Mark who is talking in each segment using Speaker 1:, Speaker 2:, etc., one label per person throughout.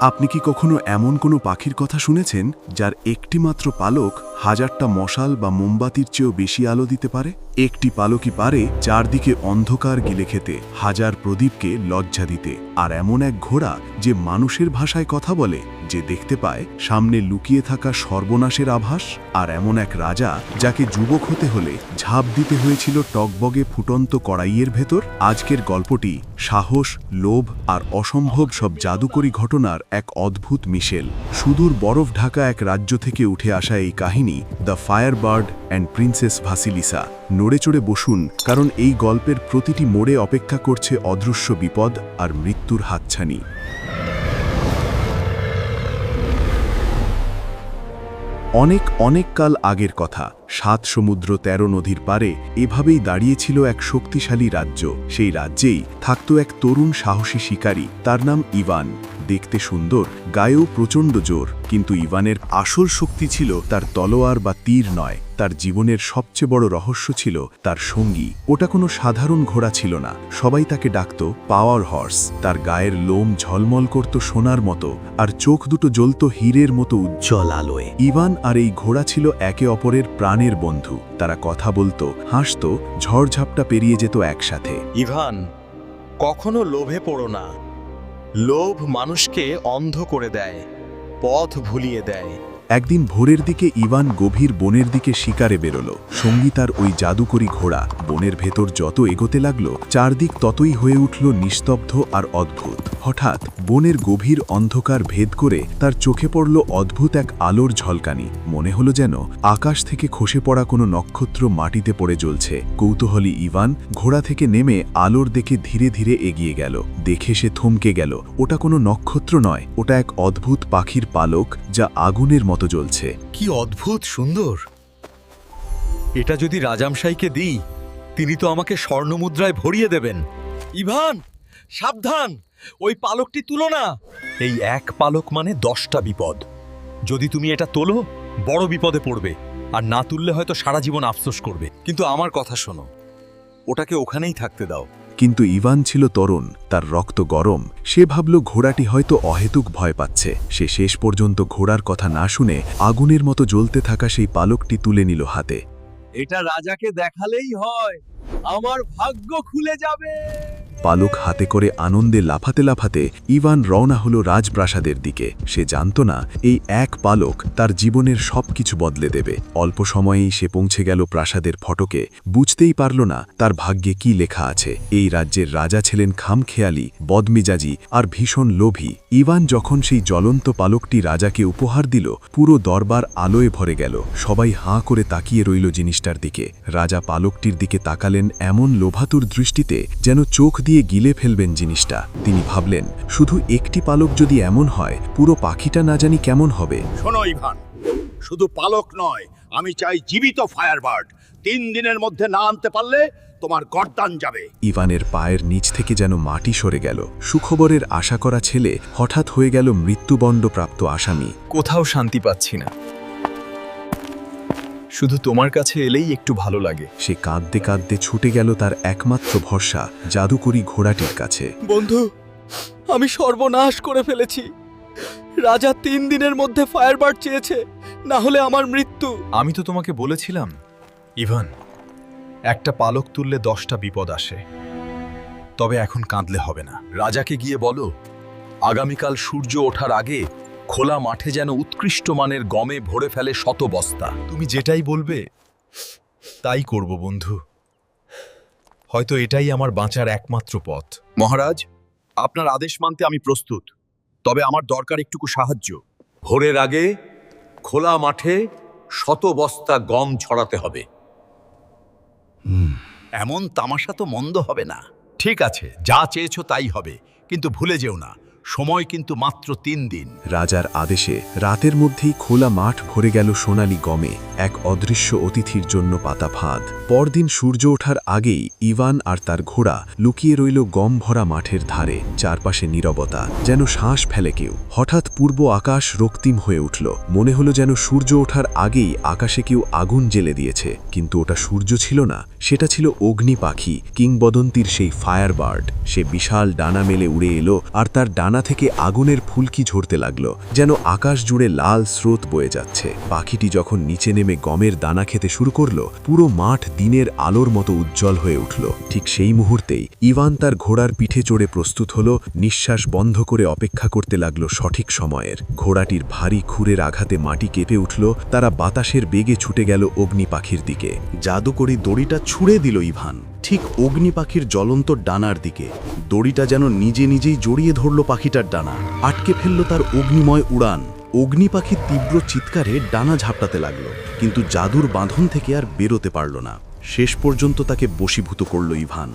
Speaker 1: আপনি কি কখনো এমন কোনো পাখির কথা শুনেছেন যার একটি মাত্র পালক হাজারটা মশাল বা মোমবাতির চেয়েও বেশি আলো দিতে পারে? একটি পালকই পারে চারদিকে অন্ধকার গিলে খেতে, হাজার প্রদীপকে লজ্জা দিতে। আর এমন এক ঘোড়া যে মানুষের ভাষায় কথা বলে, যে দেখতে পায় সামনে লুকিয়ে থাকা সর্বনাশের আভাস। আর এমন এক রাজা যাকে যুবক হতে হলে ঝাঁপ দিতে হয়েছিল টগবগে ফুটন্ত কড়াইয়ের ভেতর। আজকের গল্পটি সাহস, লোভ আর অসম্ভব সব জাদুকরী ঘটনার এক অদ্ভুত মিশেল। সুদূর বরফ ঢাকা এক রাজ্য থেকে উঠে আসা এই কাহিনী, দ্য ফায়ারবার্ড অ্যান্ড প্রিন্সেস ভাসিলিসা। নড়ে চড়ে বসুন, কারণ এই গল্পের প্রতিটি মোড়ে অপেক্ষা করছে অদৃশ্য বিপদ আর মৃত্যুর হাতছানি। অনেক অনেক কাল আগের কথা, ৭ সমুদ্র ১৩ নদীর পারে এভাবেই দাঁড়িয়েছিল এক শক্তিশালী রাজ্য। সেই রাজ্যেই থাকত এক তরুণ সাহসী শিকারী, তার নাম ইভান। দেখতে সুন্দর, গায়েও প্রচণ্ড জোর, কিন্তু ইভানের আসল শক্তি ছিল তার তলোয়ার বা তীর নয়। তার জীবনের সবচেয়ে বড় রহস্য ছিল তার সঙ্গী। ওটা কোনো সাধারণ ঘোড়া ছিল না, সবাই তাকে ডাকত পাওয়ার হর্স। তার গায়ের লোম ঝলমল করত সোনার মতো, আর চোখ দুটো জ্বলত হীরের মতো উজ্জ্বল আলোয়। ইভান আর এই ঘোড়া ছিল একে অপরের প্রাণের বন্ধু। তারা কথা বলতো, হাসত, ঝড়ঝাপটা পেরিয়ে যেত একসাথে।
Speaker 2: ইভান, কখনো লোভে পড়ো না। লোভ মানুষকে অন্ধ করে দেয়, পথ ভুলিয়ে দেয়।
Speaker 1: একদিন ভোরের দিকে ইভান গভীর বনের দিকে শিকারে বেরোল। সঙ্গী তার ওই জাদুকরী ঘোড়া। বনের ভেতর যত এগোতে লাগলো, চারদিক ততই হয়ে উঠল নিস্তব্ধ আর অদ্ভুত। হঠাৎ বনের গভীর অন্ধকার ভেদ করে তার চোখে পড়ল অদ্ভুত এক আলোর ঝলকানি। মনে হলো যেন আকাশ থেকে খসে পড়া কোনো নক্ষত্র মাটিতে পড়ে জ্বলছে। কৌতূহলী ইভান ঘোড়া থেকে নেমে আলোর দিকে ধীরে ধীরে এগিয়ে গেল। দেখে সে থমকে গেল। ওটা কোনো নক্ষত্র নয়, ওটা এক অদ্ভুত পাখির পালক, যা আগুনের মতো জ্বলছে।
Speaker 2: কি অদ্ভুত সুন্দর! এটা যদি রাজামশাইকে দিই, তিনি তো আমাকে স্বর্ণমুদ্রায় ভরিয়ে দেবেন। ইভান, সাবধান! ওই পালকটি তুলো না। এই এক পালক মানে 10টা বিপদ। যদি তুমি এটা তোলো, বড় বিপদে পড়বে, আর না তুললে হয়তো সারা জীবন আফসোস করবে। কিন্তু আমার কথা শোনো, ওটাকে ওখানেই থাকতে দাও।
Speaker 1: কিন্তু ইভান ছিল তরুণ, তার রক্ত গরম। সে ভাবল ঘোড়াটি হয়তো অহেতুক ভয় পাচ্ছে। সে শেষ পর্যন্ত ঘোড়ার কথা না শুনে আগুনের মতো জ্বলতে থাকা সেই পালকটি তুলে নিল হাতে।
Speaker 2: এটা রাজাকে দেখালেই হয়, আমার ভাগ্য খুলে যাবে।
Speaker 1: পালক হাতে করে আনন্দে লাফাতে লাফাতে ইভান রওনা হলো রাজপ্রাসাদের দিকে। সে জানত না এই এক পালক তার জীবনের সবকিছু বদলে দেবে। অল্প সময়েই সে পৌঁছে গেল প্রাসাদের ফটকে। বুঝতেই পারল না তার ভাগ্যে কি লেখা আছে। এই রাজ্যের রাজা ছিলেন খামখেয়ালি, বদমেজাজি আর ভীষণ লোভী। ইভান যখন সেই জ্বলন্ত পালকটি রাজাকে উপহার দিল, পুরো দরবার আলোয় ভরে গেল। সবাই হাঁ করে তাকিয়ে রইল জিনিসটার দিকে। রাজা পালকটির দিকে তাকালেন এমন লোভাতুর দৃষ্টিতে যেন চোখ দিয়ে গিলে ফেলবেন জিনিসটা। তিনি ভাবলেন, শুধু একটি পালক যদি এমন হয়, পুরো পাখিটা না জানি কেমন হবে।
Speaker 3: শোনো ইভান, শুধু পালক নয়, আমি চাই জীবিত ফায়ারবার্ড। 3 দিনের মধ্যে না আনতে পারলে তোমার গর্দান যাবে।
Speaker 1: ইভানের পায়ের নিচ থেকে যেন মাটি সরে গেল। সুখবরের আশা করা ছেলে হঠাৎ হয়ে গেল মৃত্যুদণ্ডপ্রাপ্ত আসামি।
Speaker 2: কোথাও শান্তি পাচ্ছি না, শুধু তোমার কাছে এলেই একটু ভালো লাগে।
Speaker 1: সে কাঁদতে কাঁদতে ছুটে গেল তার একমাত্র ভরসা, জাদুকরী ঘোড়াটির কাছে।
Speaker 2: বন্ধু, আমি সর্বনাশ করে ফেলেছি। রাজা 3 দিনের মধ্যে ফায়ারবার্ড চেয়েছে, না হলে আমার মৃত্যু। আমি তো তোমাকে বলেছিলাম ইভান, একটা পালক তুললে 10টা বিপদ আসে। তবে এখন কাঁদলে হবে না। রাজাকে গিয়ে বলো, আগামীকাল সূর্য ওঠার আগে খোলা মাঠে যেন উৎকৃষ্ট মানের গমে ভরে ফেলে 100 বস্তা। তুমি যেটাই বলবে তাই করব বন্ধু। হয়তো এটাই আমার বাঁচার একমাত্র পথ। মহারাজ, আপনার আদেশ মানতে আমি প্রস্তুত, তবে আমার দরকার একটুকু সাহায্য। ভোরের আগে খোলা মাঠে 100 বস্তা গম ছড়াতে হবে। এমন তামাশা তো মন্দ হবে না। ঠিক আছে, যা চেয়েছো তাই হবে, কিন্তু ভুলে যেও না, সময় কিন্তু মাত্র 3 দিন।
Speaker 1: রাজার আদেশে রাতের মধ্যেই খোলা মাঠ ভরে গেল সোনালি গমে, এক অদৃশ্য অতিথির জন্য পাতা ফাঁদ। পরদিন সূর্য ওঠার আগেই ইভান আর তার ঘোড়া লুকিয়ে রইল গম ভরা মাঠের ধারে। চারপাশে নীরবতা, যেন শ্বাস ফেলে কেউ। হঠাৎ পূর্ব আকাশ রক্তিম হয়ে উঠল। মনে হলো যেন সূর্য ওঠার আগেই আকাশে কেউ আগুন জ্বেলে দিয়েছে। কিন্তু ওটা সূর্য ছিল না, সেটা ছিল অগ্নি পাখি, কিংবদন্তির সেই ফায়ারবার্ড। সে বিশাল ডানা মেলে উড়ে এলো, আর তার ডানা ডানা থেকে আগুনের ফুলকি ঝরতে লাগলো, যেন আকাশ জুড়ে লাল স্রোত বয়ে যাচ্ছে। পাখিটি যখন নিচে নেমে গমের দানা খেতে শুরু করলো, পুরো মাঠ দিনের আলোর মতো উজ্জ্বল হয়ে উঠল। ঠিক সেই মুহূর্তেই ইভান তার ঘোড়ার পিঠে চড়ে প্রস্তুত হলো, নিঃশ্বাস বন্ধ করে অপেক্ষা করতে লাগলো সঠিক সময়ের। ঘোড়াটির ভারী খুরের আঘাতে মাটি কেঁপে উঠল, তারা বাতাসের বেগে ছুটে গেল অগ্নি পাখির দিকে। জাদুকরি দড়িটা ছুঁড়ে দিল ইভান, ঠিক অগ্নি পাখির জ্বলন্ত ডানার দিকে। দড়িটা যেন নিজে নিজেই জড়িয়ে ধরল পাখিটার ডানা, আটকে ফেলল তার অগ্নিময় উড়ান। অগ্নি পাখির তীব্র চিৎকারে ডানা ঝাপটাতে লাগলো, কিন্তু জাদুর বাঁধন থেকে আর বেরোতে পারল না। শেষ পর্যন্ত তাকে বশীভূত করল ইভান।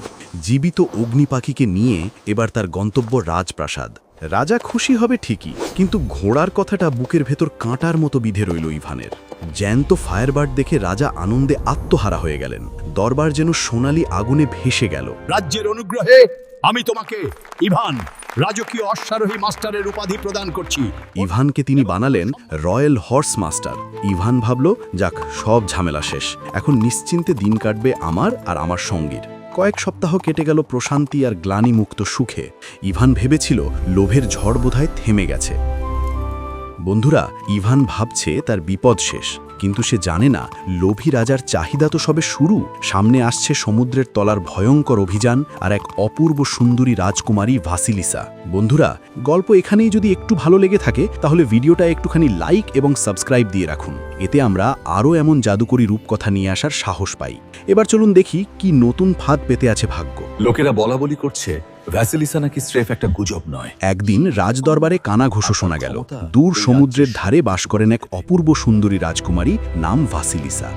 Speaker 1: জীবিত অগ্নি পাখিকে নিয়ে এবার তার গন্তব্য রাজপ্রাসাদ। রাজা খুশি হবে ঠিকই, কিন্তু ঘোড়ার কথাটা বুকের ভেতর কাঁটার মতো বিঁধে রইল ইভানের। জ্যান্ত ফায়ারবার্ড দেখে রাজা আনন্দে আত্মহারা হয়ে গেলেন। দরবার যেন সোনালি আগুনে ভেসে গেল।
Speaker 3: রাজ্যের অনুগ্রহে আমি তোমাকে ইভান রাজকীয় অশ্বারোহী মাস্টারের উপাধি প্রদান করছি।
Speaker 1: ইভানকে তিনি বানালেন রয়্যাল হর্স মাস্টার। ইভান ভাবল, যাক, সব ঝামেলা শেষ, এখন নিশ্চিন্তে দিন কাটবে আমার আর আমার সঙ্গীর। কয়েক সপ্তাহ কেটে গেল প্রশান্তি আর গ্লানিমুক্ত সুখে। ইভান ভেবেছিল লোভের ঝড় বোধহয় থেমে গেছে। বন্ধুরা, ইভান ভাবছে তার বিপদ শেষ, কিন্তু সে জানে না লোভী রাজার চাহিদা তো সবে শুরু। সামনে আসছে সমুদ্রের তলার ভয়ঙ্কর অভিযান আর এক অপূর্ব সুন্দরী রাজকুমারী ভাসিলিসা। বন্ধুরা, গল্প এখানেই যদি একটু ভালো লেগে থাকে তাহলে ভিডিওটা একটুখানি লাইক এবং সাবস্ক্রাইব দিয়ে রাখুন। এতে আমরা আরও এমন জাদুকরী রূপকথা নিয়ে আসার সাহস পাই। এবার চলুন দেখি কি নতুন ফাঁদ পেতে আছে ভাগ্য।
Speaker 2: লোকেরা বলাবলি করছে ভ্যাসিলিসা নাকি স্রেফ একটা গুজব নয়।
Speaker 1: একদিন রাজদরবারে কানাঘোষো শোনা গেল। দূর সমুদ্রের ধারে বাস করেন এক অপূর্ব সুন্দরী রাজকুমারী, নাম ভাসিলিসা।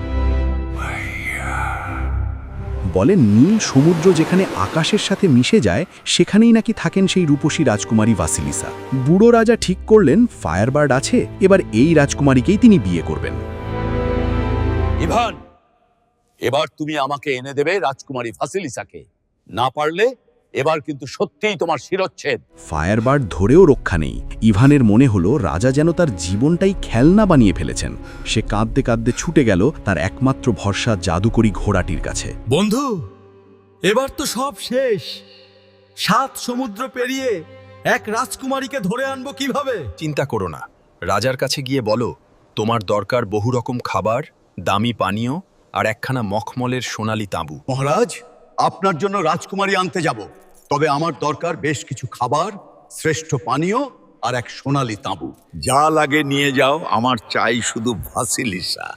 Speaker 1: বলেন নীল সমুদ্র যেখানে আকাশের সাথে মিশে যায়, সেখানেই নাকি থাকেন সেই রূপসী রাজকুমারী ভাসিলিসা। বুড়ো রাজা ঠিক করলেন ফায়ারবার্ড আছে, এবার এই রাজকুমারীকেই তিনি বিয়ে করবেন।
Speaker 3: ইভান, এবার তুমি আমাকে এনে দেবে রাজকুমারী ভাসিলিসাকে। না পারলে এবার কিন্তু সত্যিই তোমার শিরচ্ছেদ।
Speaker 1: ফায়ারবার্ড ধরেও রক্ষা নেই। ইভানের মনে হলো রাজা যেন তার জীবনটাই খেলনা বানিয়ে ফেলেছেন। সে কাঁদতে কাঁদতে ছুটে গেল তার একমাত্র ভরসা জাদুকরি ঘোড়াটির কাছে।
Speaker 2: বন্ধু, এবার তো সব শেষ। 7 সমুদ্র পেরিয়ে এক রাজকুমারীকে ধরে আনবো কিভাবে? চিন্তা করো না, রাজার কাছে গিয়ে বলো তোমার দরকার বহু রকম খাবার, দামি পানীয় আর একখানা মখমলের সোনালী তাঁবু।
Speaker 3: মহারাজ, আপনার জন্য রাজকুমারী আনতে যাব, তবে আমার দরকার বেশ কিছু খাবার, শ্রেষ্ঠ পানীয় আর এক সোনালী তাঁবু। যা লাগে নিয়ে যাও, আমার চাই শুধু ভাসিলিসা।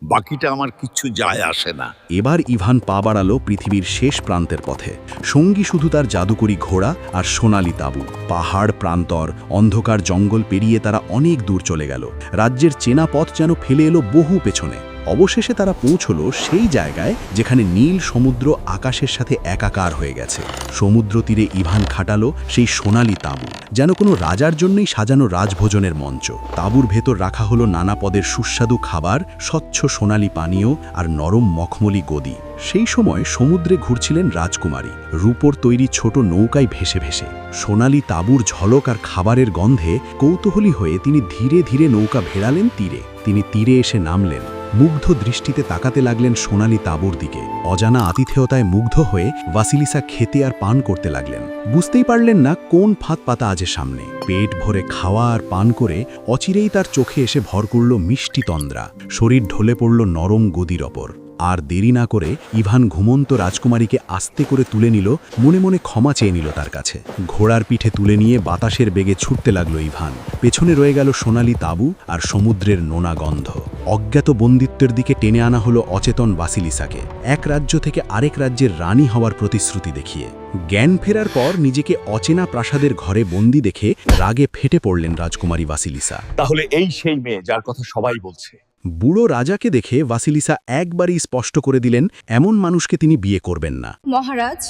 Speaker 3: বাকিটা আমার কিচ্ছু যায় আসে না।
Speaker 1: এবার ইভান পা বাড়ালো পৃথিবীর শেষ প্রান্তের পথে। সঙ্গী শুধু তার জাদুকরি ঘোড়া আর সোনালী তাঁবু। পাহাড় প্রান্তর, অন্ধকার জঙ্গল পেরিয়ে তারা অনেক দূর চলে গেল। রাজ্যের চেনা পথ যেন ফেলে এলো বহু পেছনে। অবশেষে তারা পৌঁছলো সেই জায়গায় যেখানে নীল সমুদ্র আকাশের সাথে একাকার হয়ে গেছে। সমুদ্র তীরে ইভান খাটালো সেই সোনালী তাঁবু, যেন কোনো রাজার জন্যই সাজানো রাজভোজনের মঞ্চ। তাঁবুর ভেতর রাখা হলো নানা পদের সুস্বাদু খাবার, স্বচ্ছ সোনালী পানীয় আর নরম মখমলি গদি। সেই সময় সমুদ্রে ঘুরছিলেন রাজকুমারী, রূপোর তৈরি ছোট নৌকায় ভেসে ভেসে। সোনালী তাঁবুর ঝলক আর খাবারের গন্ধে কৌতূহলী হয়ে তিনি ধীরে ধীরে নৌকা ভেড়ালেন তীরে। তিনি তীরে এসে নামলেন, মুগ্ধ দৃষ্টিতে তাকাতে লাগলেন সোনালী তাঁবুর দিকে। অজানা আতিথেয়তায় মুগ্ধ হয়ে ভাসিলিসা খেতে আর পান করতে লাগলেন। বুঝতেই পারলেন না কোন ফাঁদ পাতা আছে সামনে। পেট ভরে খাওয়া আর পান করে অচিরেই তার চোখে এসে ভর করল মিষ্টি তন্দ্রা। শরীর ঢলে পড়ল নরম গদির ওপর। আর দেরি না করে ইভান ঘুমন্ত রাজকুমারীকে আস্তে করে তুলে নিল, মনে মনে ক্ষমা চেয়ে নিল তার কাছে। ঘোড়ার পিঠে তুলে নিয়ে বাতাসের বেগে ছুটতে লাগলো ইভান। পেছনে রয়ে গেল সোনালী তাঁবু আর সমুদ্রের নোনা গন্ধ। অজ্ঞাত বন্দিত্বের দিকে টেনে আনা হলো অচেতন ভাসিলিসাকে, এক রাজ্য থেকে আরেক রাজ্যের রানী হওয়ার প্রতিশ্রুতি দেখিয়ে। জ্ঞান ফেরার পর নিজেকে অচেনা প্রাসাদের ঘরে বন্দি দেখে রাগে ফেটে পড়লেন রাজকুমারী ভাসিলিসা।
Speaker 3: তাহলে এই সেই মেয়ে যার কথা সবাই বলছে।
Speaker 1: বুড়ো রাজাকে দেখে ভাসিলিসা একবারই স্পষ্ট করে দিলেন এমন মানুষকে তিনি বিয়ে করবেন না।
Speaker 4: মহারাজ,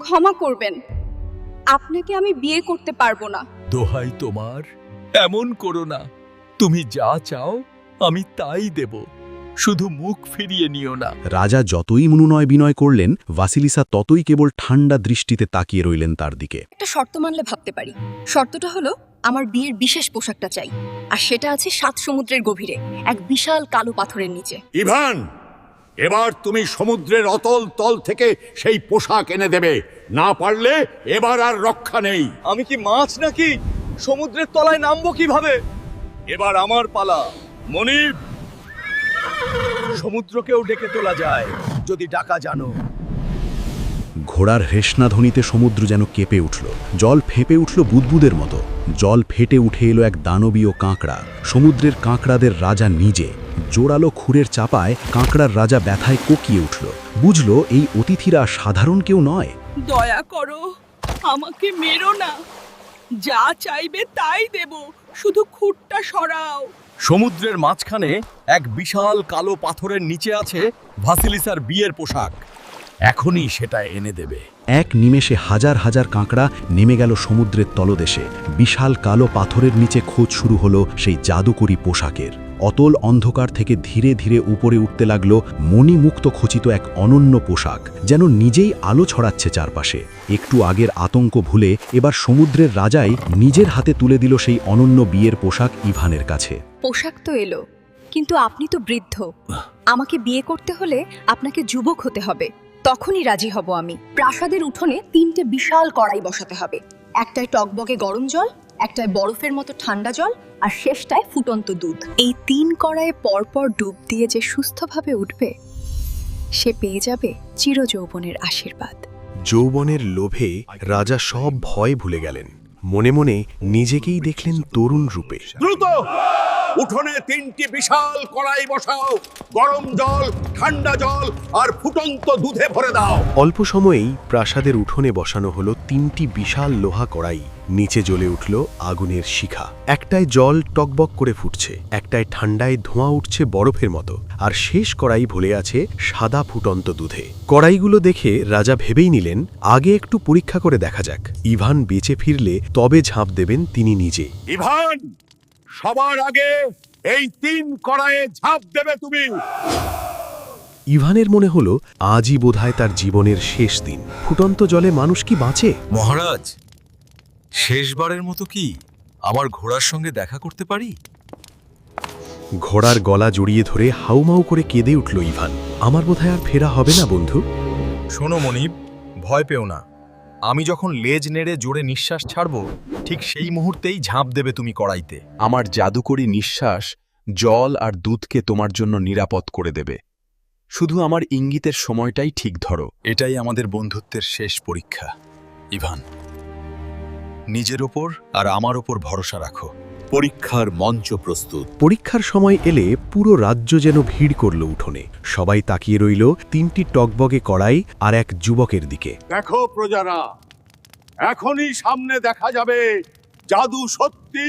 Speaker 4: ক্ষমা করবেন, আপনাকে আমি বিয়ে করতে পারবো না।
Speaker 2: দোহাই তোমার, এমন করো না। তুমি যা চাও আমি তাই দেব, শুধু মুখ ফিরিয়ে নিও না।
Speaker 1: রাজা যতই মনুনয় বিনয় করলেন, ভাসিলিসা ততই কেবল ঠান্ডা দৃষ্টিতে তাকিয়ে রইলেন তার দিকে।
Speaker 4: একটা শর্ত মানলে ভাবতে পারি। শর্তটা হলো আমার বিয়ের বিশেষ পোশাকটা চাই, আর সেটা আছে 7 সমুদ্রের গভীরে এক বিশাল কালো পাথরের নিচে।
Speaker 3: ইভান, এবার তুমি সমুদ্রের অতল তল থেকে সেই পোশাক এনে দেবে, না পারলে এবার আর রক্ষা নেই।
Speaker 2: আমি কি মাছ নাকি? সমুদ্রের তলায় নামবো কিভাবে? এবার আমার পালা। মনিব, সমুদ্রকেও ডেকে তোলা যায় যদি ডাকা জানো।
Speaker 1: ঘোড়ার হেসনাধ্বনিতে সমুদ্র যেন কেঁপে উঠল, জল ফেঁপে উঠল বুদবুদের মতো। জল ফেটে উঠে এলো এক দানবীয় কাঁকড়া, সমুদ্রের কাঁকড়াদের রাজা নিজে। জোরালো খুরের চাপায় কাঁকড়ার রাজা ব্যথায় কোকিয়ে উঠল, বুঝল এই অতিথিরা সাধারণ কেউ নয়।
Speaker 5: দয়া করো, আমাকে মেরো না। যা চাইবে তাই দেব, শুধু খুঁটটা সরাও।
Speaker 2: সমুদ্রের মাঝখানে এক বিশাল কালো পাথরের নিচে আছে ভাসিলিসার বিয়ের পোশাক। এখনই সেটা এনে দেবে।
Speaker 1: এক নিমেষে হাজার হাজার কাঁকড়া নেমে গেল সমুদ্রের তলদেশে। বিশাল কালো পাথরের নিচে খোঁজ শুরু হলো সেই জাদুকরী পোশাকের। অতল অন্ধকার থেকে ধীরে ধীরে উপরে উঠতে লাগলো মণিমুক্ত খচিত এক অনন্য পোশাক, যেন নিজেই আলো ছড়াচ্ছে চারপাশে। একটু আগের আতঙ্ক ভুলে এবার সমুদ্রের রাজাই নিজের হাতে তুলে দিল সেই অনন্য বিয়ের পোশাক ইভানের কাছে।
Speaker 4: পোশাক তো এলো, কিন্তু আপনি তো বৃদ্ধ। আমাকে বিয়ে করতে হলে আপনাকে যুবক হতে হবে, তখনই রাজি হব আমি। প্রাসাদের উঠোনে 3টে বিশাল কড়াই বসাতে হবে, একটায় টকবকে গরম জল, একটায় বরফের মতো ঠান্ডা জল, আর শেষটায় ফুটন্ত দুধ। এই 3 কড়াইয়ে পরপর ডুব দিয়ে যে সুস্থভাবে উঠবে, সে পেয়ে যাবে চিরযৌবনের আশীর্বাদ।
Speaker 1: যৌবনের লোভে রাজা সব ভয় ভুলে গেলেন, মনে মনে নিজেকেই দেখলেন তরুণ রূপে।
Speaker 3: দ্রুত উঠোনে 3টি বিশাল কড়াই বসাও, গরম জল, ঠান্ডা জল আর ফুটন্ত দুধে ভরে দাও।
Speaker 1: অল্প সময়েই প্রাসাদের উঠোনে বসানো হলো 3টি বিশাল লোহা কড়াই। নিচে জ্বলে উঠল আগুনের শিখা। একটায় জল টকবক করে ফুটছে, একটায় ঠান্ডায় ধোঁয়া উঠছে বরফের মতো, আর শেষ কড়াই ভরে আছে সাদা ফুটন্ত দুধে। কড়াইগুলো দেখে রাজা ভেবেই নিলেন, আগে একটু পরীক্ষা করে দেখা যাক। ইভান বেঁচে ফিরলে তবে ঝাঁপ দেবেন তিনি নিজে।
Speaker 3: ইভান, সবার আগে এই 3 কড়াইয়ে ঝাঁপ দেবে তুমি।
Speaker 1: ইভানের মনে হলো আজই বোধহয় তার জীবনের শেষ দিন। ফুটন্ত জলে মানুষ কি বাঁচে?
Speaker 2: মহারাজ, শেষবারের মতো কি আমার ঘোড়ার সঙ্গে দেখা করতে পারি?
Speaker 1: ঘোড়ার গলা জড়িয়ে ধরে হাউমাউ করে কেঁদে উঠল ইভান। আমার বোধহয় আর ফেরা হবে না বন্ধু।
Speaker 2: শোনো মনিব, ভয় পেও না। আমি যখন লেজ নেড়ে জোরে নিঃশ্বাস ছাড়ব, ঠিক সেই মুহূর্তেই ঝাঁপ দেবে তুমি কড়াইতে।
Speaker 6: আমার জাদুকরী নিঃশ্বাস জল আর দুধকে তোমার জন্য নিরাপদ করে দেবে। শুধু আমার ইঙ্গিতের সময়টাই ঠিক ধরো।
Speaker 2: এটাই আমাদের বন্ধুত্বের শেষ পরীক্ষা। ইভান, নিজের ওপর আর আমার ওপর ভরসা রাখো।
Speaker 3: পরীক্ষার মঞ্চ প্রস্তুত।
Speaker 1: পরীক্ষার সময় এলে পুরো রাজ্য যেন ভিড় করল উঠোনে। সবাই তাকিয়ে রইল 3টি টকবগে কড়াই আর এক যুবকের দিকে।
Speaker 3: দেখো প্রজারা, এখনই সামনে দেখা যাবে জাদু সত্যি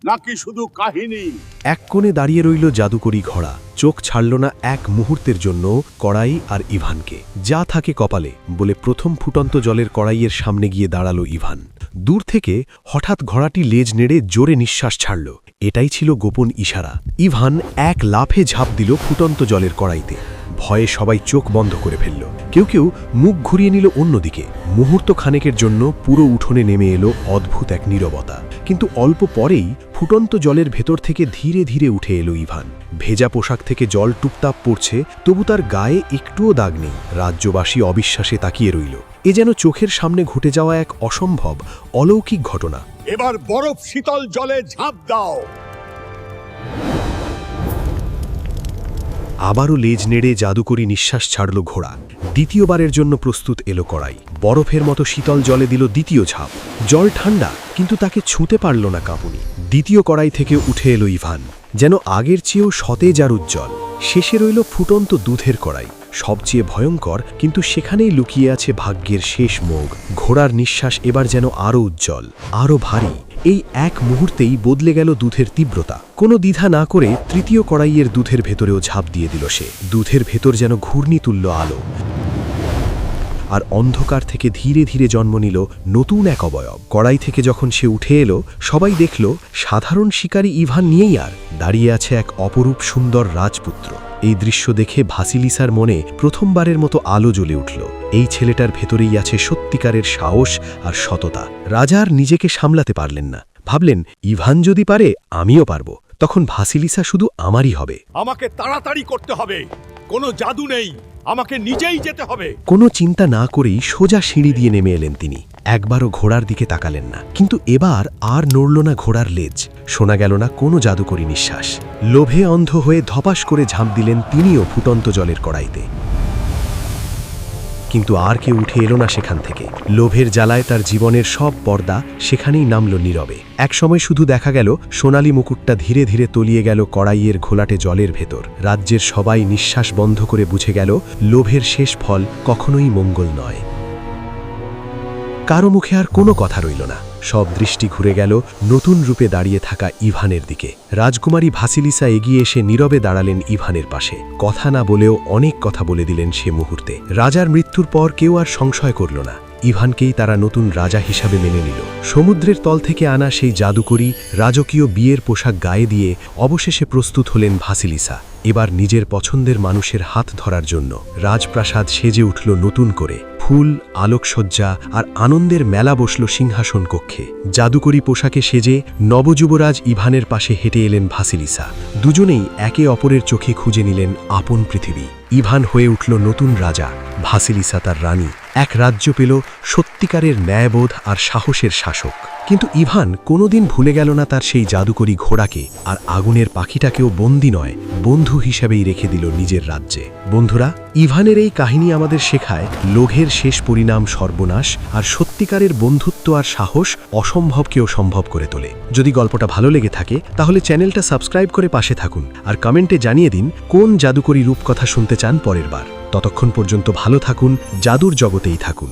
Speaker 3: নাকি শুধু কাহিনী।
Speaker 1: এক কোণে দাঁড়িয়ে রইল জাদুকরী ঘোড়া, চোখ ছাড়ল না এক মুহূর্তের জন্য কড়াই আর ইভানকে। যা থাকে কপালে বলে প্রথম ফুটন্ত জলের কড়াইয়ের সামনে গিয়ে দাঁড়ালো ইভান। দূর থেকে হঠাৎ ঘোড়াটি লেজ নেড়ে জোরে নিঃশ্বাস ছাড়ল। এটাই ছিল গোপন ইশারা। ইভান এক লাফে ঝাঁপ দিল ফুটন্ত জলের কড়াইতে। ভয়ে সবাই চোখ বন্ধ করে ফেলল, কেউ কেউ মুখ ঘুরিয়ে নিল অন্যদিকে। মুহূর্ত খানেকের জন্য পুরো উঠোনে নেমে এলো অদ্ভুত এক নীরবতা। কিন্তু অল্প পরেই ফুটন্ত জলের ভেতর থেকে ধীরে ধীরে উঠে এলো ইভান। ভেজা পোশাক থেকে জল টুপটাপ পড়ছে, তবু তার গায়ে একটুও দাগ নেই। রাজ্যবাসী অবিশ্বাসে তাকিয়ে রইল। এ যেন চোখের সামনে ঘটে যাওয়া এক অসম্ভব অলৌকিক ঘটনা।
Speaker 3: এবার বরফ শীতল জলে ঝাঁপ দাও।
Speaker 1: আবারও লেজ নেড়ে জাদুকরী নিঃশ্বাস ছাড়ল ঘোড়া। দ্বিতীয়বারের জন্য প্রস্তুত এলো কড়াই। বরফের মতো শীতল জলে দিল দ্বিতীয় ঝাঁপ। জল ঠান্ডা, কিন্তু তাকে ছুঁতে পারল না কাঁপুনি। দ্বিতীয় কড়াই থেকে উঠে এলো ইভান, যেন আগের চেয়েও সতেজ আর উজ্জ্বল। শেষে রইল ফুটন্ত দুধের কড়াই, সবচেয়ে ভয়ঙ্কর, কিন্তু সেখানেই লুকিয়ে আছে ভাগ্যের শেষ মোড়। ঘোড়ার নিঃশ্বাস এবার যেন আরও উজ্জ্বল, আরও ভারী। এই এক মুহূর্তেই বদলে গেল দুধের তীব্রতা। কোনো দ্বিধা না করে তৃতীয় কড়াইয়ের দুধের ভেতরেও ঝাঁপ দিয়ে দিল সে। দুধের ভেতর যেন ঘূর্ণি তুল্য আলো, আর অন্ধকার থেকে ধীরে ধীরে জন্ম নিল নতুন এক অবয়ব। কড়াই থেকে যখন সে উঠে এলো, সবাই দেখল সাধারণ শিকারী ইভান নিয়েই আর দাঁড়িয়ে আছে এক অপরূপ সুন্দর রাজপুত্র। এই দৃশ্য দেখে ভাসিলিসার মনে প্রথমবারের মতো আলো জ্বলে উঠল। এই ছেলেটার ভেতরেই আছে সত্যিকারের সাহস আর সততা। রাজা আর নিজেকে সামলাতে পারলেন না। ভাবলেন, ইভান যদি পারে আমিও পারব।
Speaker 7: তখন ভাসিলিসা শুধু আমারই হবে।
Speaker 3: আমাকে তাড়াতাড়ি করতে হবে, কোনো জাদু নেই, আমাকে নিজেই যেতে হবে।
Speaker 7: কোনো চিন্তা না করেই সোজা সিঁড়ি দিয়ে নেমে এলেন তিনি। একবারও ঘোড়ার দিকে তাকালেন না, কিন্তু এবার আর নড়ল না ঘোড়ার লেজ, শোনা গেল না কোনো জাদুকরী নিঃশ্বাস। লোভে অন্ধ হয়ে ধপাস করে ঝাঁপ দিলেন তিনিও ফুটন্ত জলের কড়াইতে। কিন্তু আর কেউ উঠে এলো না সেখান থেকে। লোভের জ্বালায় তার জীবনের সব পর্দা সেখানেই নামল নীরবে। একসময় শুধু দেখা গেল সোনালি মুকুটটা ধীরে ধীরে তলিয়ে গেল কড়াইয়ের ঘোলাটে জলের ভেতর। রাজ্যের সবাই নিঃশ্বাস বন্ধ করে বুঝে গেল লোভের শেষ ফল কখনোই মঙ্গল নয়। কারো মুখে আর কোনো কথা রইল না। সব দৃষ্টি ঘুরে গেল নতুন রূপে দাঁড়িয়ে থাকা ইভানের দিকে। রাজকুমারী ভাসিলিসা এগিয়ে এসে নীরবে দাঁড়ালেন ইভানের পাশে। কথা না বলেও অনেক কথা বলে দিলেন সে মুহূর্তে। রাজার মৃত্যুর পর কেউ আর সংশয় করল না, ইভানকেই তারা নতুন রাজা হিসাবে মেনে নিল। সমুদ্রের তল থেকে আনা সেই জাদুকরী রাজকীয় বিয়ের পোশাক গায়ে দিয়ে অবশেষে প্রস্তুত হলেন ভাসিলিসা। এবার নিজের পছন্দের মানুষের হাত ধরার জন্য। রাজপ্রাসাদ সেজে উঠল নতুন করে। ফুল, আলোকসজ্জা আর আনন্দের মেলা বসল সিংহাসন কক্ষে। জাদুকরী পোশাকে সেজে নবযুবরাজ ইভানের পাশে হেঁটে এলেন ভাসিলিসা। দুজনেই একে অপরের চোখে খুঁজে নিলেন আপন পৃথিবী। ইভান হয়ে উঠল নতুন রাজা, ভাসিলিসা তার রানী। এক রাজ্য পেল সত্যিকারের ন্যায়বোধ আর সাহসের শাসক। কিন্তু ইভান কোনোদিন ভুলে গেল না তার সেই জাদুকরী ঘোড়াকে, আর আগুনের পাখিটাকেও বন্দী নয়, বন্ধু হিসাবেই রেখে দিল নিজের রাজ্যে। বন্ধুরা, ইভানের এই কাহিনী আমাদের শেখায় লোভের শেষ পরিণাম সর্বনাশ, আর সত্যিকারের বন্ধুত্ব আর সাহস অসম্ভবকেও সম্ভব করে তোলে। যদি গল্পটা ভালো লেগে থাকে তাহলে চ্যানেলটা সাবস্ক্রাইব করে পাশে থাকুন, আর কমেন্টে জানিয়ে দিন কোন জাদুকরী রূপকথা শুনতে চান পরের বার। ততক্ষণ পর্যন্ত ভালো থাকুন, জাদুর জগতেই থাকুন।